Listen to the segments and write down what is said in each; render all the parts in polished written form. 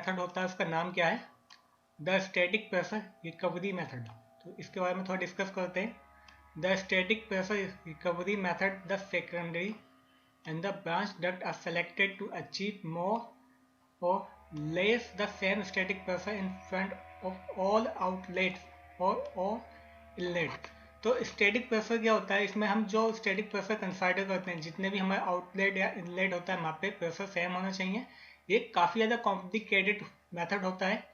Method होता है उसका नाम क्या है, the static pressure recovery method. तो इसके बारे में थोड़ा डिस्कस करते हैं। The static pressure recovery method, the secondary and the branch duct are selected to achieve more or less the same static pressure in front of all outlets or inlet। तो static pressure क्या होता है, इसमें हम जो static pressure consider करते हैं, जितने भी हमारे आउटलेट या इनलेट होता है वहाँ पे प्रेशर सेम होना चाहिए। ये काफ़ी ज़्यादा कॉम्प्लिकेटेड मेथड होता है,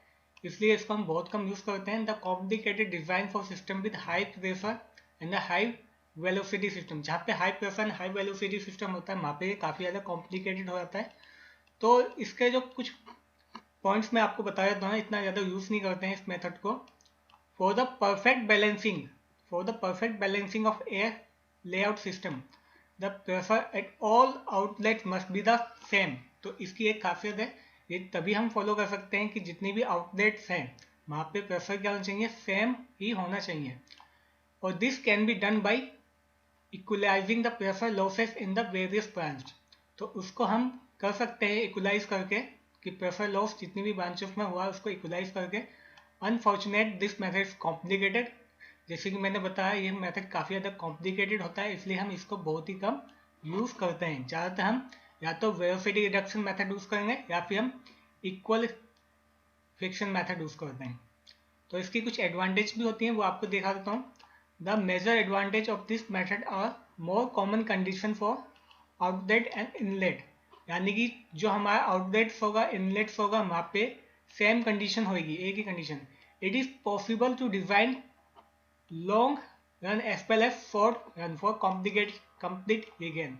इसलिए इसको हम बहुत कम यूज़ करते हैं। The complicated design for system with high pressure and the high velocity system, जहाँ पे high pressure and high velocity system होता है वहाँ पे काफ़ी ज़्यादा कॉम्प्लिकेटेड हो जाता है। तो इसके जो कुछ पॉइंट्स मैं आपको बता देता हूँ, इतना ज़्यादा यूज़ नहीं करते हैं इस मेथड को। For the perfect balancing of air layout system, the pressure at all outlet must be the same. तो इसकी एक खासियत है, ये तभी हम फॉलो कर सकते हैं कि जितनी भी आउटलेट्स हैं वहाँ पे प्रेशर क्या होना चाहिए, सेम ही होना चाहिए। और this can be done by equalising the pressure losses in the various branch. तो उसको हम कर सकते हैं इक्वलाइज करके, कि प्रेशर लॉस जितनी भी ब्रांचेस में हुआ उसको इक्वलाइज करके। Unfortunate this method is complicated, जैसे कि मैंने बताया ये मेथड काफ़ी ज़्यादा कॉम्प्लिकेटेड होता है, इसलिए हम इसको बहुत ही कम यूज़ करते हैं। ज़्यादातर हम या तो वेलोसिटी रिडक्शन मेथड यूज़ करेंगे या फिर हम इक्वल फ्रिक्शन मेथड यूज़ करते हैं। तो इसकी कुछ एडवांटेज भी होती हैं, वो आपको दिखा देता हूँ। The major advantage of this method are more common condition for outlet and inlet, यानी कि जो हमारा आउटलेट्स होगा इनलेट्स होगा वहाँ पे सेम कंडीशन होगी, एक ही condition. It is possible to design long run as well as short run for complete regain.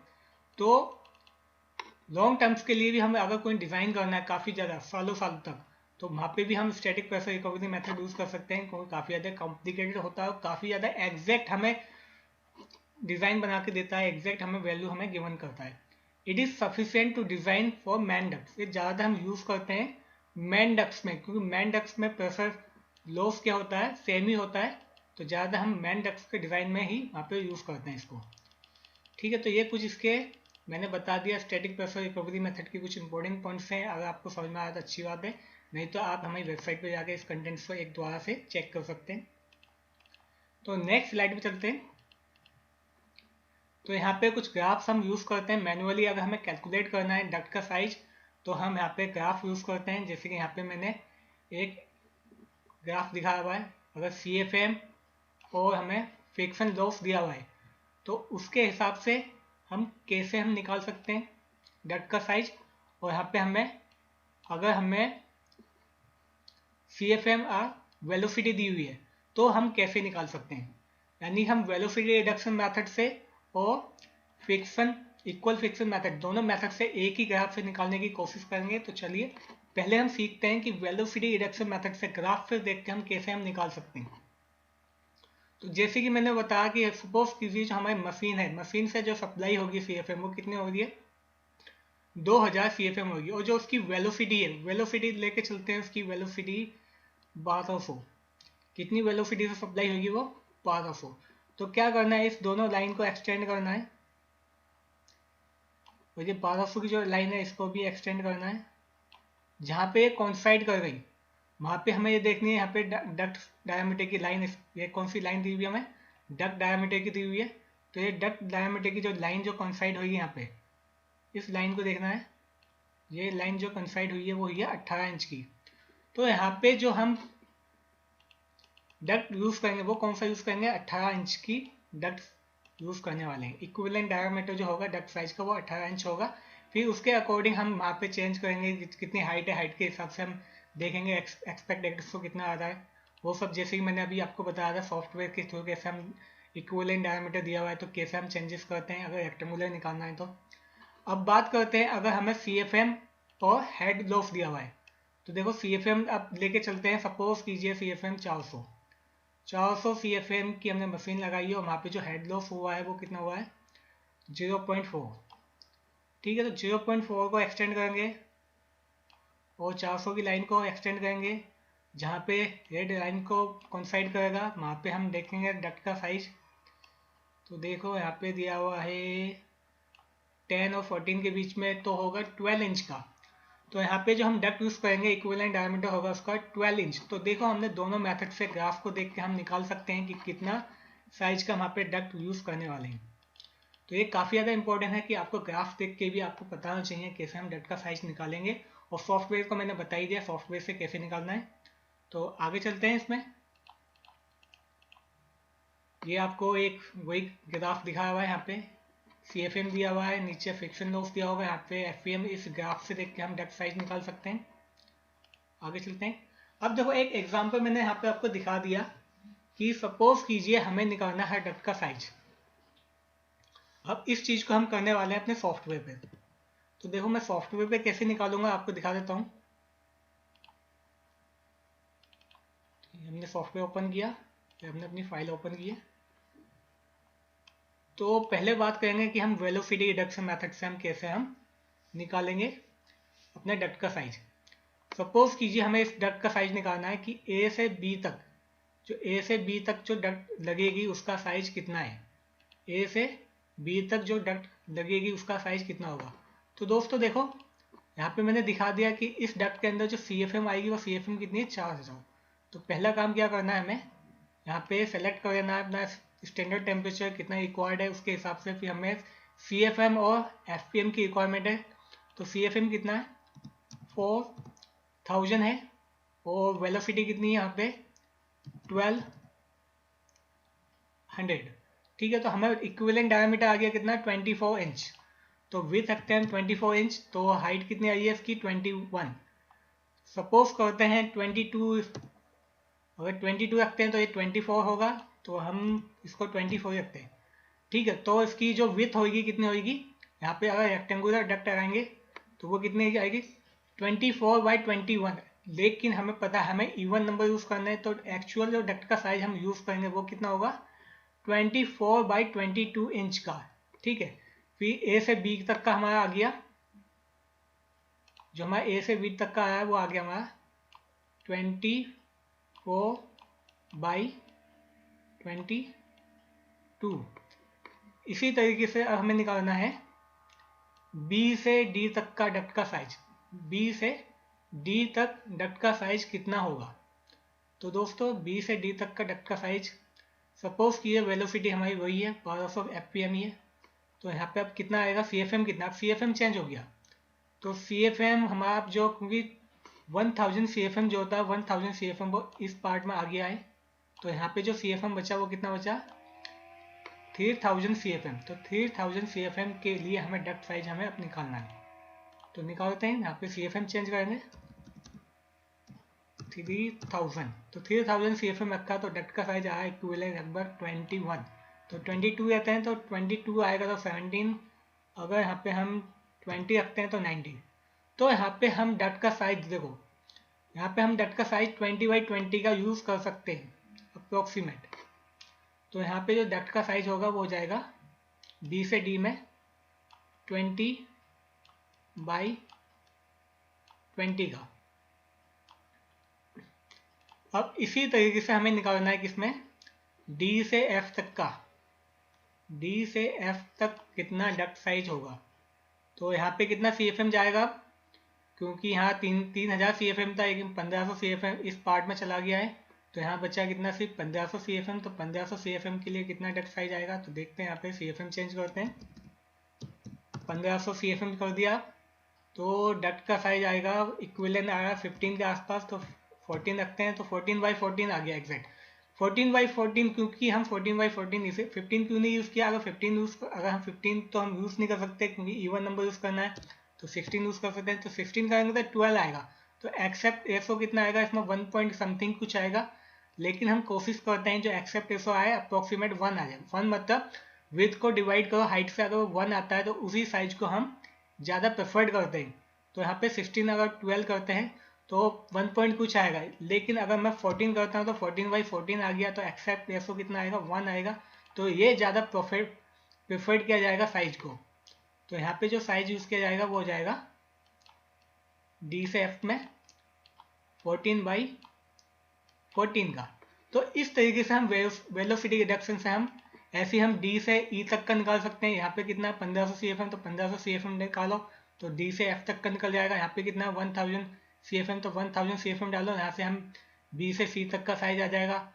तो लॉन्ग टर्म्स के लिए भी हमें अगर कोई डिज़ाइन करना है काफ़ी ज़्यादा सालों तक, तो वहाँ पे भी हम static pressure recovery method use कर सकते हैं, क्योंकि काफ़ी ज़्यादा कॉम्प्लिकेटेड होता है और काफ़ी ज़्यादा एग्जैक्ट हमें डिज़ाइन बना के देता है, एग्जैक्ट हमें वैल्यू हमें गिवन करता है। It is sufficient to design for man ducts, ये ज़्यादा हम यूज़ करते हैं मैन डक्ट्स में, क्योंकि मैन डक्ट्स में प्रेशर लॉस क्या होता है, सेम ही होता है। तो ज़्यादा हम मैन डक्ट्स के डिज़ाइन में ही वहाँ पे यूज़ करते हैं इसको। ठीक है, तो ये कुछ इसके मैंने बता दिया स्टैटिक प्रेशर रिकवरी मेथड के कुछ इंपॉर्टेंट पॉइंट्स हैं। अगर आपको समझ में आया तो अच्छी बात है, नहीं तो आप हमारी वेबसाइट पर जाकर इस कंटेंट्स को एक दोबारा से चेक कर सकते हैं। तो नेक्स्ट स्लाइड पे चलते हैं। तो यहाँ पे कुछ ग्राफ्स हम यूज़ करते हैं मैनुअली, अगर हमें कैलकुलेट करना है डक्ट का साइज तो हम यहाँ पे ग्राफ यूज़ करते हैं। जैसे कि यहाँ पे मैंने एक ग्राफ दिखाया हुआ है, अगर CFM और हमें फ्रिक्शन लॉस दिया हुआ है तो उसके हिसाब से हम कैसे हम निकाल सकते हैं डक्ट का साइज। और यहाँ पे अगर हमें CFM और वेलोसिटी दी हुई है तो हम कैसे निकाल सकते हैं, यानी हम वेलोसिटी रिडक्शन मेथड से और फ्रिक्शन इक्वल फ्रिक्शन मेथड, दोनों मेथड से एक ही ग्राफ से निकालने की कोशिश करेंगे। तो चलिए पहले हम सीखते हैं कि वेलोसिटी रिडक्शन मेथड से ग्राफ से देख के हम कैसे हम निकाल सकते हैं। तो जैसे कि मैंने बताया कि सपोज कीजिए जो हमारी मशीन है, मशीन से जो सप्लाई होगी CFM वो कितनी होगी है 2000 CFM होगी, और जो उसकी वेलोसिटी है, वेलोसिटी लेके चलते हैं, उसकी वेलोसिटी 1200, कितनी वेलोसिटी से सप्लाई होगी वो 1200। तो क्या करना है, इस दोनों लाइन को एक्सटेंड करना है, और ये 1200 की जो लाइन है इसको भी एक्सटेंड करना है। जहाँ पे कॉन्साइड कर गई वहाँ पे हमें ये देखनी है, यहाँ पे डक्ट डायमीटर की लाइन, ये कौन सी लाइन दी हुई है हमें, डक्ट डायमीटर की दी हुई है। तो ये डक्ट डायमीटर की जो लाइन जो कॉन्साइड हुई है यहाँ पे, इस लाइन को देखना है। ये लाइन जो कॉन्साइड हुई है वो हुई है 18 इंच की। तो यहाँ पे जो हम डक्ट यूज़ करेंगे वो कौन सा यूज़ करेंगे, 18 इंच की डक्ट यूज़ करने वाले हैं। इक्विवेलेंट डायमीटर जो होगा डक्ट साइज का वो 18 इंच होगा। फिर उसके अकॉर्डिंग हम वहाँ पे चेंज करेंगे कितनी हाइट है, हाइट के हिसाब से हम देखेंगे एक्सपेक्ट एक्स को कितना आ रहा है वो सब। जैसे कि मैंने अभी आपको बताया था सॉफ्टवेयर के थ्रू कैसे हम इक्विवेलेंट डायमीटर दिया हुआ है तो कैसे हम चेंजेस करते हैं अगर रेक्टेंगुलर निकालना है तो। अब बात करते हैं अगर हमें CFM और हेड लॉस दिया हुआ है, तो देखो CFM अब लेके चलते हैं, सपोज कीजिए CFM 400 CFM की हमने मशीन लगाई है और वहाँ पे जो हेड लॉस हुआ है वो कितना हुआ है 0.4। ठीक है, तो 0.4 को एक्सटेंड करेंगे और 400 की लाइन को एक्सटेंड करेंगे, जहाँ पे रेड लाइन को कॉन्साइड करेगा वहाँ पे हम देखेंगे डक्ट का साइज। तो देखो यहाँ पे दिया हुआ है 10 और 14 के बीच में तो होगा 12 इंच का। तो तो यहाँ पे जो हम डक्ट यूज करेंगे इक्विवेलेंट डायमीटर होगा उसका 12 इंच। तो देखो हमने दोनों मेथड से ग्राफ को देख के हम निकाल सकते हैं कि कितना साइज का वहाँ पे डक्ट यूज करने वाले हैं। तो ये काफ़ी ज़्यादा इंपॉर्टेंट है कि आपको ग्राफ देख के भी आपको पता होना चाहिए कैसे हम डक्ट का साइज निकालेंगे, और सॉफ्टवेयर को मैंने बता ही दिया सॉफ्टवेयर से कैसे निकालना है। तो आगे चलते हैं। इसमें ये आपको एक वही ग्राफ दिखाया हुआ है, यहाँ पे CFM दिया हुआ है, नीचे फ्रिक्शन लॉस दिया हुआ है, यहाँ पे FPM। इस ग्राफ से देख के हम डक्ट साइज निकाल सकते हैं। आगे चलते हैं। अब देखो एक एग्जांपल मैंने यहाँ पे आपको दिखा दिया कि सपोज कीजिए हमें निकालना है डक्ट का साइज। अब इस चीज को हम करने वाले हैं अपने सॉफ्टवेयर पे। तो देखो मैं सॉफ्टवेयर पे कैसे निकालूंगा आपको दिखा देता हूँ। हमने सॉफ्टवेयर ओपन किया, हमने अपनी फाइल ओपन की है। तो पहले बात करेंगे कि हम वेलोसिटी रिडक्शन मेथड से हम कैसे हम निकालेंगे अपने डक्ट का साइज। सपोज कीजिए हमें इस डक्ट का साइज निकालना है कि A से B तक, जो A से B तक जो डक्ट लगेगी उसका साइज कितना है। A से B तक जो डक्ट लगेगी उसका साइज कितना होगा। तो दोस्तों देखो यहाँ पे मैंने दिखा दिया कि इस डक्ट के अंदर जो CFM आएगी वो CFM कितनी है, 4000। तो पहला काम क्या करना है, हमें यहाँ पे सेलेक्ट कर लेना है अपना स्टैंडर्ड टेम्परेचर कितना रिक्वायर्ड है, उसके हिसाब से फिर हमें CFM और FPM की रिक्वायरमेंट है। तो CFM कितना है, 4000 है, और वेलोसिटी कितनी है यहाँ पे 1200। ठीक है, तो हमें इक्विवेलेंट डायमीटर आ गया कितना, 24 इंच। तो विड्थ रखते हैं 24 इंच, तो हाइट कितनी आई है इसकी 21। सपोज करते हैं 22, अगर 22 रखते हैं तो ये 24 होगा, तो हम इसको 24 रखते हैं। ठीक है, तो इसकी जो विड्थ होगी कितनी होगी, यहाँ पे अगर रेक्टेंगुलर डक्ट लगाएंगे तो वो कितनी आएगी 24/21। लेकिन हमें पता है हमें इवन नंबर यूज करना है, तो एक्चुअल जो डक्ट का साइज हम यूज करेंगे वो कितना होगा 24/22 इंच का। ठीक है, फिर A से B तक का हमारा आ गया, जो हमारा A से B तक का आया है वो आ गया हमारा 24/22। इसी तरीके से अब हमें निकालना है B से D तक का डक्ट का साइज। B से D तक डक्ट का साइज कितना होगा। तो दोस्तों B से D तक का डक्ट का साइज, सपोज की वेलोसिटी हमारी वही है, पावर ऑफ FPM ही है। तो यहाँ पे अब कितना आएगा, CFM कितना, अब CFM चेंज हो गया। तो CFM हमारा जो, क्योंकि 1000 CFM जो होता है 1000 CFM वो इस पार्ट में आ गया है। तो यहाँ पे जो CFM बचा वो कितना बचा 3000 CFM। तो 3000 CFM के लिए हमें डक्ट साइज हमें अब निकालना है। तो निकालते हैं, यहाँ पे CFM चेंज करेंगे 3000। तो 3000 CFM रखा तो डक्ट का साइज आया इक्विवेलेंट लगभग 21। तो 22 रहते हैं तो 22 आएगा तो 17, अगर यहाँ पे हम 20 रखते हैं तो 19। तो यहाँ पे हम डक्ट का साइज देखो, यहाँ पे हम डक्ट का साइज 20/20 का यूज कर सकते हैं अप्रोक्सीमेट। तो यहाँ पे जो डक्ट का साइज होगा वो हो जाएगा B से D में 20/20 का। अब इसी तरीके से हमें निकालना है किसमें, D से F तक का, D से F तक कितना डक्ट साइज होगा। तो यहाँ पे कितना CFM जाएगा, क्योंकि यहाँ 3000 CFM था, लेकिन 1500 CFM इस पार्ट में चला गया है, तो यहाँ बचा कितना सिर्फ 1500 CFM। तो 1500 CFM के लिए कितना डक्ट साइज आएगा, तो देखते हैं यहाँ पे CFM चेंज करते हैं, 1500 CFM कर दिया तो डक्ट का साइज आएगा इक्विवेलेंट आएगा 15 के आसपास। तो 14 रखते हैं तो 14/14 आ गया एग्जैक्ट 14/14। क्योंकि हम 14/14 इसे 15 क्यों नहीं यूज़ किया, अगर हम 15 तो हम यूज़ नहीं कर सकते क्योंकि इवन नंबर यूज़ करना है, तो 16 यूज़ कर सकते हैं। तो 16 करेंगे तो 12 आएगा। तो एक्सेप्ट एसओ कितना आएगा, इसमें 1 पॉइंट समथिंग कुछ आएगा, लेकिन हम कोशिश करते हैं जो एक्सेप्ट एसओ आए अप्रोक्सीमेट 1 आ जाए। 1 मतलब विड्थ को डिवाइड करो हाइट से, अगर वो 1 आता है तो उसी साइज को हम ज़्यादा प्रेफर्ड करते हैं। तो यहाँ पे 16 अगर 12 करते हैं तो 1 पॉइंट कुछ आएगा, लेकिन अगर मैं 14 करता हूँ तो 14/14 आ गया, तो एक्सेप्ट एसओ कितना आएगा 1 आएगा। तो ये ज़्यादा प्रेफर्ड किया जाएगा साइज को। तो यहाँ पे जो साइज यूज़ किया जाएगा वो हो जाएगा D से F में 14/14 का। तो इस तरीके से हम वेलोसिटी रिडक्शन से हम ऐसे हम D से E तक का निकाल सकते हैं। यहाँ पे कितना 1500 CFM, तो 1500 CFM निकालो तो डी से एफ तक का निकल जाएगा। यहाँ पे कितना है 1000 CFM, तो 1000 CFM डालो, यहाँ से हम बी से सी तक का साइज आ जाएगा।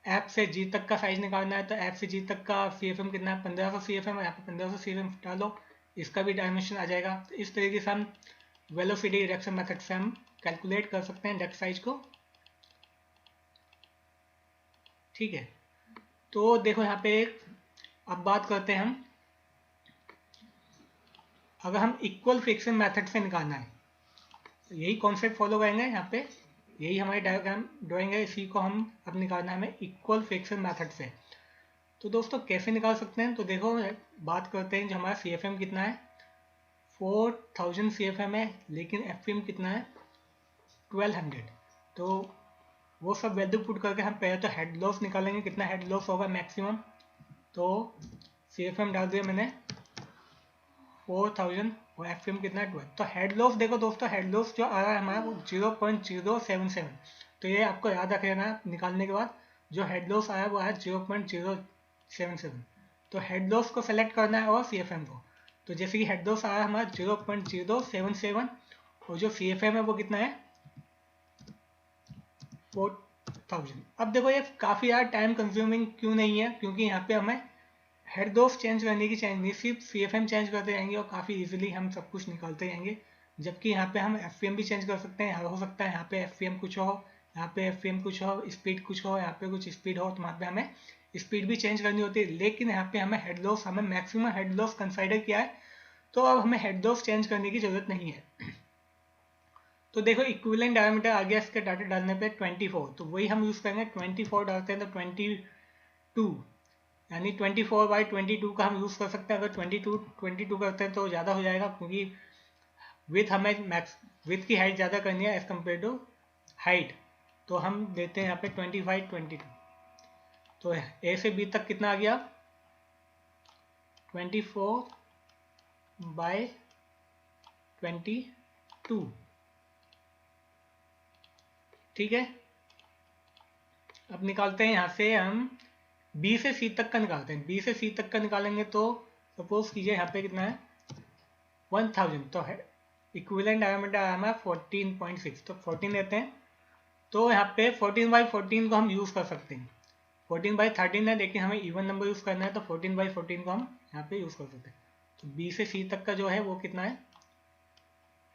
एफ से जी तक का साइज निकालना है, तो एफ से जी तक का CFM कितना है 1500 CFM, यहाँ पे 1500 CFM डालो, इसका भी डायमेंशन आ जाएगा। तो इस तरीके से हम वेलोसिटी रिडक्शन मेथड से हम कैलकुलेट कर सकते हैं डक्ट साइज को। ठीक है, तो देखो यहाँ पे अब बात करते हैं हम, अगर हम इक्वल फ्रिक्शन मेथड से निकालना है, तो यही कॉन्सेप्ट फॉलो करेंगे यहाँ पे, यही हमारी डायग्राम ड्राइंग है, इसी को हम अब निकालना है हमें इक्वल फ्रिक्शन मेथड से। तो दोस्तों कैसे निकाल सकते हैं, तो देखो बात करते हैं जो हमारा CFM कितना है 4000 CFM है, लेकिन FPM कितना है 1200। तो वो सब वैल्यू पुट करके हम पहले तो हेड लॉस निकालेंगे, कितना हेड लॉस होगा मैक्सिमम। तो CFM डाल दिया मैंने 4000 और FPM कितना है 12। तो हेड लॉस देखो दोस्तों, हेड लॉस जो आ रहा है हमारा वो 0.077। तो ये आपको याद रख लेना निकालने के बाद, जो हेड लॉस आया वो है 0.077। तो हेड लॉस को सेलेक्ट करना है और CFM को। तो जैसे कि हेड लॉस आया हमारा 0.077 और जो CFM है वो कितना है 4000। अब देखो ये काफ़ी यार टाइम कंज्यूमिंग क्यों नहीं है, क्योंकि यहाँ पे हमें हेड लॉस चेंज करने की चाहिए नहीं, सिर्फ CFM चेंज करते जाएंगे और काफ़ी इजीली हम सब कुछ निकालते जाएंगे। जबकि यहाँ पे हम FPM भी चेंज कर सकते हैं, हो सकता है यहाँ पे FPM कुछ हो, यहाँ पे FPM कुछ हो, स्पीड कुछ हो, यहाँ पे कुछ स्पीड हो, तो वहाँ पे हमें स्पीड भी चेंज करनी होती है। लेकिन यहाँ पे हमें हेड लॉस, हमें मैक्सिमम हेड लॉस कंसिडर किया है, तो अब हमें हेड लॉस चेंज करने की जरूरत नहीं है। तो देखो इक्विवेलेंट डायमीटर आ गया इसके डाटा डालने पे 24, तो वही हम यूज़ करेंगे। 24 डालते हैं तो 22, यानी 24/22 का हम यूज़ कर सकते हैं। अगर 22 करते हैं तो ज़्यादा हो जाएगा, क्योंकि विथ हमें मैक्स विथ की हाइट ज़्यादा करनी है एज कम्पेयर टू हाइट। तो हम देते हैं यहाँ पे 25/22। तो ए से बी तक कितना आ गया 24/22। ठीक है, अब निकालते हैं यहाँ से हम बी से सी तक का निकालते हैं। बी से सी तक का निकालेंगे तो सपोज कीजिए यहाँ पे कितना है 1000, तो है इक्विवेलेंट डायमीटर आया हमारा 14.6, तो 14 लेते हैं। तो यहाँ पे 14/14 को हम यूज़ कर सकते हैं। 14/13 है, लेकिन हमें इवन नंबर यूज़ करना है, तो 14/14 को हम यहाँ पे यूज़ कर सकते हैं। तो बी से सी तक का जो है वो कितना है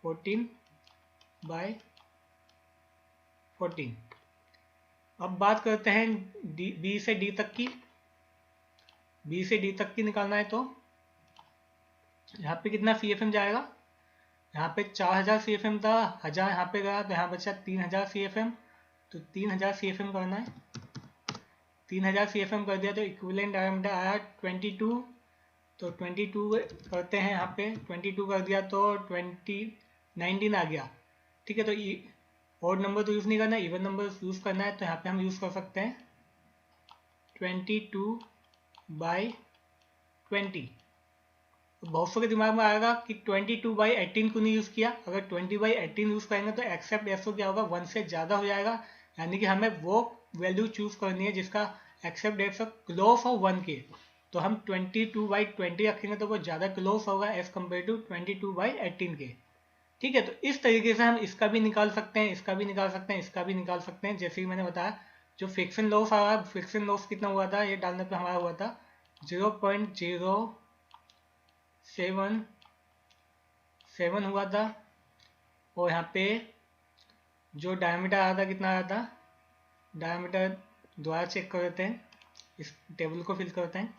14/14। अब बात करते हैं बी से डी तक की। बी से डी तक की निकालना है, तो यहाँ पे कितना CFM जाएगा, यहाँ पे 4000 CFM था, 1000 यहाँ पे गया, तो यहाँ बचा 3000 CFM। तो 3000 CFM करना है, 3000 CFM कर दिया तो इक्विवेलेंट डायमीटर आया 22। तो 22 करते हैं, यहाँ पे 22 कर दिया तो 19 आ गया। ठीक है, तो ऑड नंबर तो यूज़ नहीं करना, इवन नंबर यूज़ करना है। तो यहाँ पे हम यूज़ कर सकते हैं 22/20। तो बहुत सौ के दिमाग में आएगा कि 22/18 को नहीं यूज़ किया। अगर 20/18 यूज़ करेंगे तो एक्सेप्ट एसओ क्या होगा 1 से ज़्यादा हो जाएगा, यानी कि हमें वो वैल्यू चूज़ करनी है जिसका एक्सेप्ट एसओ क्लोज हो 1 के। तो हम 22/20 रखेंगे तो वो ज़्यादा क्लोज होगा एज कम्पेयर टू 22/18 के। ठीक है, तो इस तरीके से हम इसका भी निकाल सकते हैं, इसका भी निकाल सकते हैं, इसका भी निकाल सकते हैं। जैसे कि मैंने बताया जो फ्रिक्शन लॉस आ रहा है, फ्रिक्शन लॉस कितना हुआ था ये डालने पे हमारा हुआ था 0.077 हुआ था। और यहाँ पे जो डायमीटर आया था कितना आया था, डायमीटर दोबारा चेक कर लेते हैं, इस टेबल को फिल करते हैं।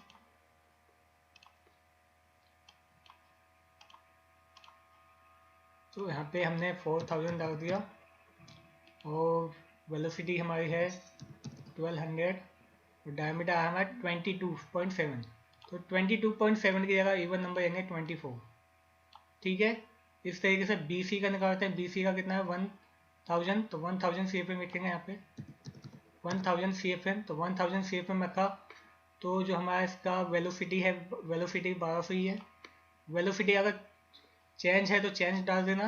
तो यहाँ पे हमने 4000 डाल दिया और वेलोसिटी हमारी है 1200 और डायमीटर आया हमारा 22.7। तो 22.7 की जगह इवन नंबर लेंगे 24। ठीक है, इस तरीके से BC का निकालते हैं। BC का कितना है 1000, तो 1000 CFM लिखेंगे यहाँ पे 1000 CFM। तो 1000 CFM रखा, तो जो हमारा इसका वेलोसिटी है, वेलोसिटी 1200 ही है। वेलोसिटी अगर चेंज है तो चेंज डाल देना,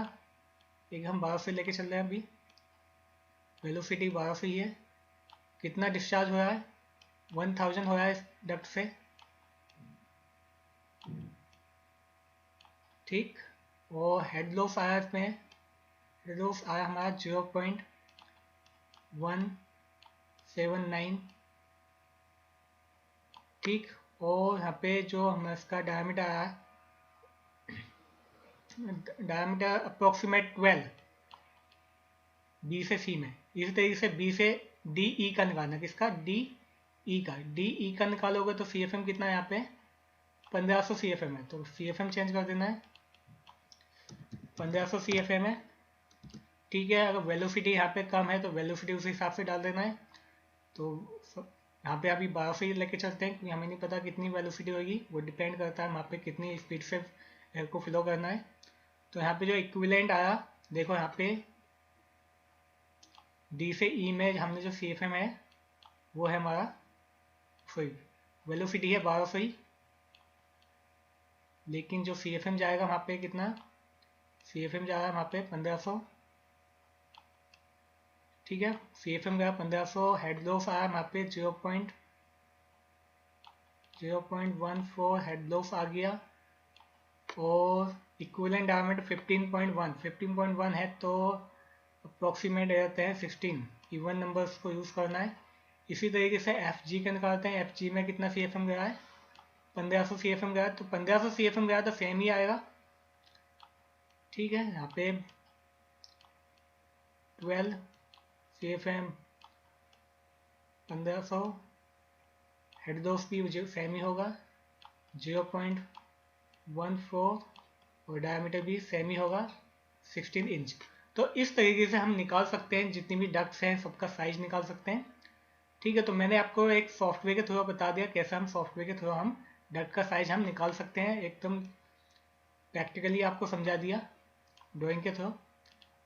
एक हम 1200 लेके चल रहे हैं अभी। वेलोसिटी 1200 ही है। कितना डिस्चार्ज हो रहा है 1000 हो रहा है इस डक्ट से। ठीक, और हेड लॉस आया इसमें, हेड लॉस आया हमारा 0.179, ठीक। और यहाँ पे जो हमारा इसका डायमीटर आया, डायमीटर अप्रोक्सीमेट 12 बी से सी में। इसी तरीके से बी से डी ई का निकालना, किसका, डी ई का। डी ई का निकालोगे तो सी एफ एम कितना है यहाँ पे 1500 सी एफ एम है, तो सी एफ एम चेंज कर देना है, 1500 सी एफ एम है, ठीक है। अगर वेलोसिटी यहाँ पे कम है तो वेलोसिटी उस हिसाब से डाल देना है। तो यहाँ पे अभी 1200 ही लेके चलते हैं क्योंकि हमें नहीं पता कितनी वेलोसिटी होगी, वो डिपेंड करता है वहाँ पे कितनी स्पीड से एयर को फ्लो करना है। तो यहाँ पे जो इक्विवेलेंट आया, देखो यहाँ पे डी से ई में हमने जो सी एफ एम है वो है हमारा, सॉरी वेलोसिटी है 1200 ही, लेकिन जो सी एफ एम जाएगा वहाँ पे कितना, सी एफ एम जाएगा वहाँ पे 1500, ठीक है। सी एफ एम गया 1500, हेड लॉस आया वहाँ पे 0.14 हेड लॉस आ गया, और इक्विवेलेंट डायमीटर 15.1 है, तो अप्रोक्सीमेट रहते हैं 16, इवन नंबर्स को यूज़ करना है। इसी तरीके से एफ जी का निकालते हैं, एफ जी में कितना सी एफ एम गया है 1500 सी एफ एम गया, तो 1500 सी एफ एम गया तो सेम ही आएगा, ठीक है। यहाँ पे 12 C F M 1500, head loss भी सेम ही होगा 0.14, और डायमीटर भी सेम ही होगा 16 इंच। तो इस तरीके से हम निकाल सकते हैं, जितनी भी डक्ट्स हैं सबका साइज निकाल सकते हैं, ठीक है। तो मैंने आपको एक सॉफ्टवेयर के थ्रू बता दिया कैसे हम सॉफ्टवेयर के थ्रू हम डक्ट का साइज हम निकाल सकते हैं, एकदम प्रैक्टिकली आपको समझा दिया ड्राइंग के थ्रू।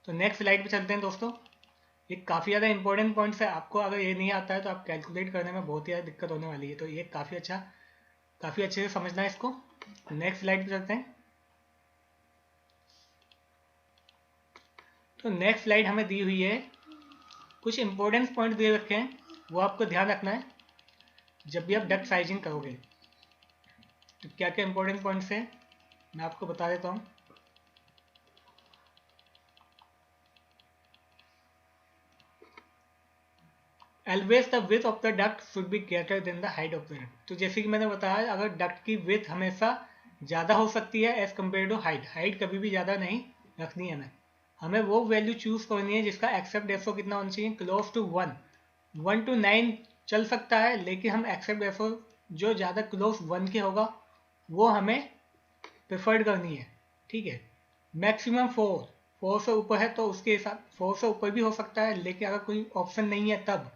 तो नेक्स्ट स्लाइड पे चलते हैं दोस्तों। ये काफ़ी ज़्यादा इंपॉर्टेंट पॉइंट्स है, आपको अगर ये नहीं आता है तो आप कैलकुलेट करने में बहुत ही ज़्यादा दिक्कत होने वाली है, तो ये काफ़ी अच्छे से समझना है इसको। नेक्स्ट स्लाइड पे चलते हैं। तो नेक्स्ट स्लाइड हमें दी हुई है, कुछ इंपॉर्टेंट पॉइंट दे रखे हैं, वो आपको ध्यान रखना है जब भी आप डक्ट साइजिंग करोगे। तो क्या क्या इंपॉर्टेंट पॉइंट्स हैं मैं आपको बता देता हूँ। Always the width of the duct should be greater than the height of the duct। तो जैसे कि मैंने बताया, अगर डक्ट की विथ हमेशा ज़्यादा हो सकती है as compare to height, height कभी भी ज़्यादा नहीं रखनी है हमें वो वैल्यू चूज करनी है जिसका एक्सेप्ट रेशो कितना होना चाहिए, क्लोज टू 1 to 9 चल सकता है, लेकिन हम एक्सेप्ट रेशो जो ज़्यादा क्लोज 1 के होगा वो हमें प्रेफर्ड करनी है, ठीक है। मैक्सिमम 4 से ऊपर है तो उसके हिसाब 4 से ऊपर भी हो सकता है, लेकिन अगर कोई ऑप्शन नहीं है तब,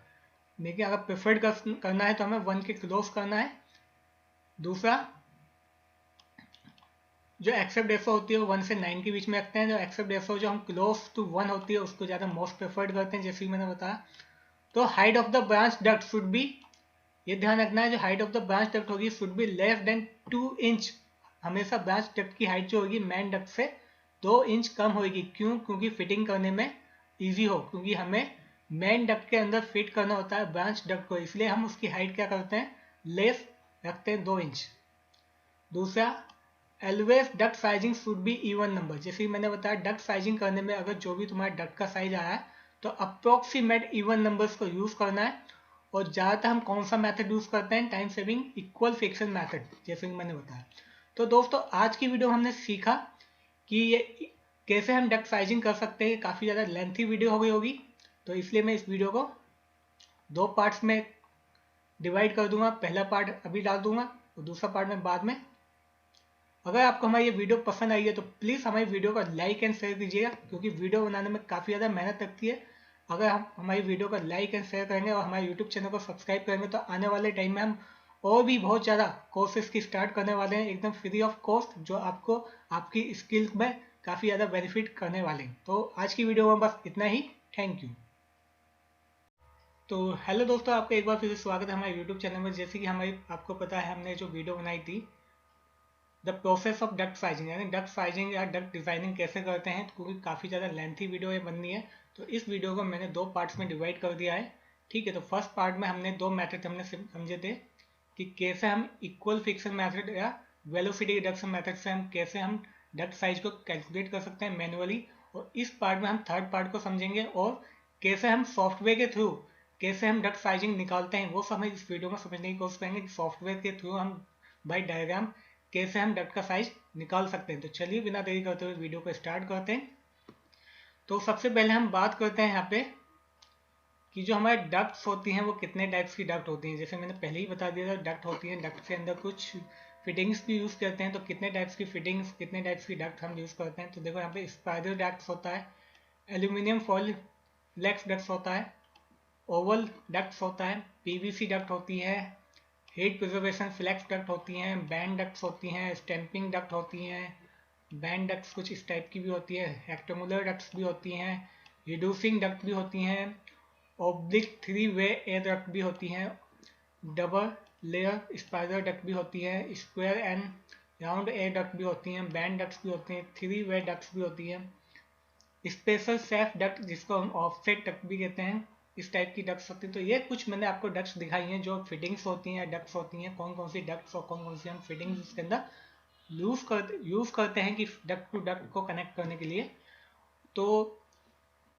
लेकिन अगर प्रेफर्ड करना है तो हमें 1 के क्लोज करना है। दूसरा, जो एक्सेप्ट रेशो होती है वो 1 से 9 के बीच में रखते हैं, जो एक्सेप्ट रेशो जो हम क्लोज टू 1 होती है उसको ज़्यादा मोस्ट प्रेफर्ड करते हैं, जैसे कि मैंने बताया। तो height of the branch duct should be, ये ध्यान रखना है, जो height of the branch duct होगी should be less than 2 inch, हमेशा ब्रांच डक्ट की हाइट जो होगी मेन डक्ट से 2 इंच कम होगी। क्यों? क्योंकि फिटिंग करने में ईजी हो, क्योंकि हमें मेन डक्ट के अंदर फिट करना होता है ब्रांच डक्ट को, इसलिए हम उसकी हाइट क्या करते हैं, लेस रखते हैं 2 इंच। दूसरा, always duct sizing should be even number, जैसे कि मैंने बताया डक्ट साइजिंग करने में अगर जो भी तुम्हारा डक्ट का साइज आया है तो अप्रोक्सीमेट इवन नंबर्स को यूज करना है। और ज़्यादातर हम कौन सा मेथड यूज करते हैं, time saving equal friction method, जैसे कि मैंने बताया। तो दोस्तों आज की वीडियो हमने सीखा कि ये कैसे हम डक्ट साइजिंग कर सकते हैं। काफ़ी ज़्यादा लेंथी वीडियो हो गई होगी, तो इसलिए मैं इस वीडियो को 2 पार्ट्स में डिवाइड कर दूंगा। पहला पार्ट अभी डाल दूंगा और दूसरा पार्ट में बाद में। अगर आपको हमारी ये वीडियो पसंद आई है तो प्लीज़ हमारी वीडियो को लाइक एंड शेयर कीजिएगा, क्योंकि वीडियो बनाने में काफ़ी ज़्यादा मेहनत लगती है। अगर हम हमारी वीडियो को लाइक एंड शेयर करेंगे और हमारे यूट्यूब चैनल को सब्सक्राइब करेंगे तो आने वाले टाइम में हम और भी बहुत ज़्यादा कोर्सेज की स्टार्ट करने वाले हैं, एकदम फ्री ऑफ कॉस्ट, जो आपको आपकी स्किल में काफ़ी ज़्यादा बेनिफिट करने वाले हैं। तो आज की वीडियो में बस इतना ही। Thank you. तो हेलो दोस्तों, आपका एक बार फिर से स्वागत है हमारे यूट्यूब चैनल में। जैसे कि हमारी आपको पता है हमने जो वीडियो बनाई थी the process of duct sizing, यानी डक्ट साइजिंग या डक्ट डिजाइनिंग कैसे करते हैं, क्योंकि काफ़ी ज़्यादा लेंथी वीडियो ये बननी है, तो इस वीडियो को मैंने 2 पार्ट्स में डिवाइड कर दिया है, ठीक है। तो फर्स्ट पार्ट में हमने 2 मेथड हमने समझे थे कि कैसे हम इक्वल फिक्शन मेथड या वेलोसिटी रिडक्शन मेथड से हम कैसे हम डक्ट साइज को कैलकुलेट कर सकते हैं मैनुअली। और इस पार्ट में हम थर्ड पार्ट को समझेंगे और कैसे हम सॉफ्टवेयर के थ्रू कैसे हम डक्ट साइजिंग निकालते हैं वो सब हम इस वीडियो में समझने की कोशिश करेंगे कि सॉफ्टवेयर के थ्रू हम बाय डायग्राम कैसे हम डक्ट का साइज निकाल सकते हैं। तो चलिए बिना देरी करते हुए वीडियो को स्टार्ट करते हैं। तो सबसे पहले हम बात करते हैं यहाँ पे कि जो हमारे डक्ट्स होती हैं वो कितने टाइप्स की डक्ट होती हैं। जैसे मैंने पहले ही बता दिया था डक्ट होती हैं, डक्ट के अंदर कुछ फिटिंग्स भी यूज़ करते हैं। तो कितने टाइप्स की फिटिंग्स कितने टाइप्स की डक्ट हम यूज़ करते हैं, तो देखो यहाँ पे स्पाइरल डक्ट्स होता है, एल्यूमिनियम फॉइल फ्लेक्स डक्ट्स होता है, ओवल डक्ट्स होता है, पीवीसी डक्ट होती है, हीट प्रिजर्वेशन फ्लेक्स डक्ट होती हैं, बैंड डक्ट्स होती हैं, स्टैंपिंग डक्ट होती हैं, बैंड डक्ट्स कुछ इस टाइप की भी होती है, रेक्टेंगुलर डक्ट्स भी होती हैं, रिड्यूसिंग डक्ट भी होती हैं, ऑब्लिक 3 वे एयर डक्ट भी होती हैं, डबल लेयर स्पाइरल डक्ट भी होती है, square and round air duct भी होती हैं, बैंड डक्ट्स भी होती हैं, 3 वे डक्ट्स भी होती हैं, स्पेशल सेफ डक्ट जिसको हम ऑफसेट डक्ट भी कहते हैं, इस टाइप की डक्ट्स होती हैं। तो ये कुछ मैंने आपको डक्ट्स दिखाई हैं जो फिटिंग्स होती हैं, डक्ट्स होती हैं, कौन कौन सी डक्ट्स और कौन कौन सी हम फिटिंग्स इसके अंदर यूज़ करते हैं कि डक्ट टू डक्ट को कनेक्ट करने के लिए। तो